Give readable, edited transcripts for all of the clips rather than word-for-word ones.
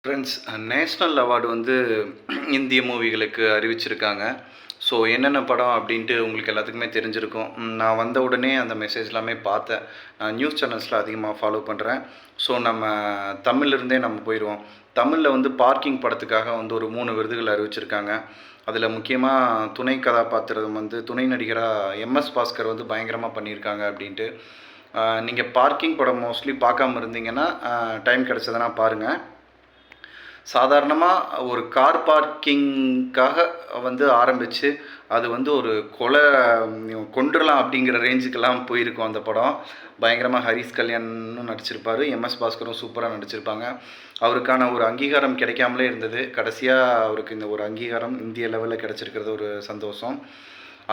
Friends, national award வந்து இந்திய மூவிகளுக்கு அறிவிச்சிருக்காங்க. ஸோ என்னென்ன படம் அப்படின்ட்டு உங்களுக்கு எல்லாத்துக்குமே தெரிஞ்சிருக்கும். நான் வந்த உடனே அந்த மெசேஜ் எல்லாமே பார்த்தேன். நான் நியூஸ் சேனல்ஸில் அதிகமாக ஃபாலோ பண்ணுறேன். ஸோ நம்ம தமிழ்லேருந்தே நம்ம போயிடுவோம். தமிழில் வந்து பார்க்கிங் படத்துக்காக வந்து ஒரு 3 விருதுகள் அறிவிச்சிருக்காங்க. அதில் முக்கியமாக துணை கதாபாத்திரம் வந்து துணை நடிகராக எம்எஸ் பாஸ்கர் வந்து பயங்கரமாக பண்ணியிருக்காங்க அப்படின்ட்டு. நீங்கள் பார்க்கிங் படம் மோஸ்ட்லி பார்க்காம இருந்தீங்கன்னா டைம் கிடச்சதுன்னா பாருங்கள். சாதாரணமாக ஒரு கார் பார்க்கிங்காக வந்து ஆரம்பித்து அது வந்து ஒரு கொண்டுடலாம் அப்படிங்கிற ரேஞ்சுக்கெல்லாம் போயிருக்கும் அந்த படம். பயங்கரமாக ஹரிஷ் கல்யாணும் நடிச்சிருப்பார், எம்எஸ் பாஸ்கரும் சூப்பராக நடிச்சிருப்பாங்க. அவருக்கான ஒரு அங்கீகாரம் கிடைக்காமலே இருந்தது. கடைசியாக அவருக்கு இந்த ஒரு அங்கீகாரம் இந்திய லெவலில் கிடச்சிருக்கிறது ஒரு சந்தோஷம்.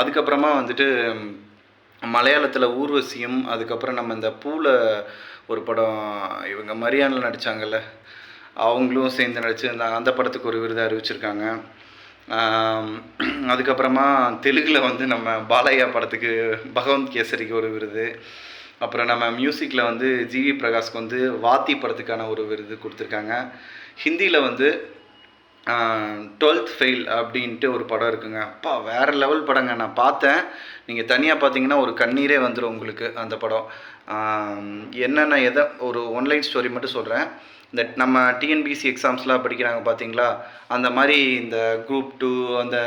அதுக்கப்புறமா வந்துட்டு மலையாளத்தில் ஊர்வசியும், அதுக்கப்புறம் நம்ம இந்த பூவில் ஒரு படம் இவங்க மரியானில் நடித்தாங்கல்ல, அவங்களும் சேர்ந்து நடிச்சிருந்தாங்க. அந்த படத்துக்கு ஒரு விருது அறிவிச்சிருக்காங்க. அதுக்கப்புறமா தெலுங்கில் வந்து நம்ம பாலையா படத்துக்கு பகவந்த் கேசரிக்கு ஒரு விருது. அப்புறம் நம்ம மியூசிக்கில் வந்து ஜிவி பிரகாஷ்க்கு வந்து வாத்தி படத்துக்கான ஒரு விருது கொடுத்துருக்காங்க. ஹிந்தியில் வந்து 12th ஃபெயில் அப்படின்ட்டு ஒரு படம் இருக்குங்க. அப்பா வேறு லெவல் படங்க. நான் பார்த்தேன். நீங்கள் தனியாக பார்த்தீங்கன்னா ஒரு கண்ணீரே வந்துடும் உங்களுக்கு அந்த படம். என்னென்ன ஒரு ஒன்லைன் ஸ்டோரி மட்டும் சொல்கிறேன். இந்த நம்ம டிஎன்பிசி எக்ஸாம்ஸ்லாம் படிக்கிறாங்க பார்த்தீங்களா, அந்த மாதிரி இந்த குரூப் 2, அந்த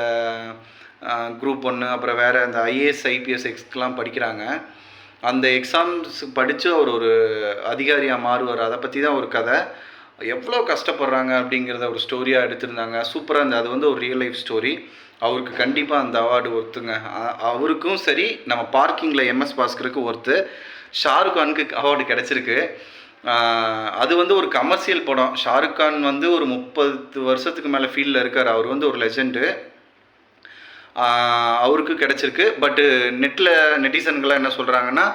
குரூப் 1, அப்புறம் வேறு அந்த ஐஏஎஸ் ஐபிஎஸ் எக்ஸ்க்கெலாம் படிக்கிறாங்க. அந்த எக்ஸாம்ஸ் படித்து அவர் ஒரு அதிகாரியாக மாறுவார். அதை பற்றி தான் ஒரு கதை. எவ்வளோ கஷ்டப்படுறாங்க அப்படிங்கிறத ஒரு ஸ்டோரியாக எடுத்திருந்தாங்க. சூப்பராக இருந்தது. அது வந்து ஒரு ரியல் லைஃப் ஸ்டோரி. அவருக்கு கண்டிப்பாக அந்த அவார்டு ஒர்த்துங்க. அவருக்கும் சரி, நம்ம பார்க்கிங்கில் எம்எஸ் பாஸ்கருக்கு ஒர்த்து. ஷாருக் கானுக்கு அவார்டு கிடச்சிருக்கு. அது வந்து ஒரு கமர்ஷியல் படம். ஷாருக் கான் வந்து ஒரு 30 வருஷத்துக்கு மேலே ஃபீல்டில் இருக்கார். அவர் வந்து ஒரு லெஜெண்டு. அவருக்கு கிடச்சிருக்கு. பட்டு நெட்டிசன்கள்லாம் என்ன சொல்கிறாங்கன்னா,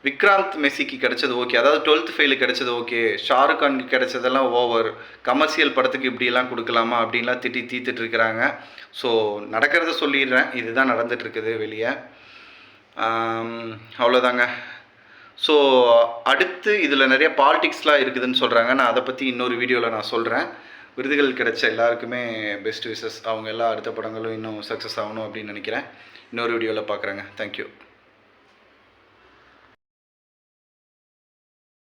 விக்ராந்த் மெஸ்ஸிக்கு கிடைச்சது ஓகே, அதாவது 12th ஃபெயிலு கிடைச்சது ஓகே, ஷாருக் கானுக்கு கிடைச்சதெல்லாம் ஓவர், கமர்ஷியல் படத்துக்கு இப்படிலாம் கொடுக்கலாமா அப்படின்லாம் தீர்த்துட்டு இருக்கிறாங்க. ஸோ நடக்கிறத சொல்லிடுறேன், இதுதான் நடந்துகிட்ருக்குது வெளியே. அவ்வளோதாங்க. ஸோ அடுத்து இதில் நிறைய பாலிடிக்ஸ்லாம் இருக்குதுன்னு சொல்கிறாங்க. நான் அதை பற்றி இன்னொரு வீடியோவில் நான் சொல்கிறேன். விருதுகள் கிடைச்ச எல்லாருக்குமே பெஸ்ட் விஷஸ். அவங்க எல்லா அடுத்த படங்களும் இன்னும் சக்ஸஸ் ஆகணும் அப்படின்னு நினைக்கிறேன். இன்னொரு வீடியோவில் பார்க்குறேங்க. தேங்க்யூ.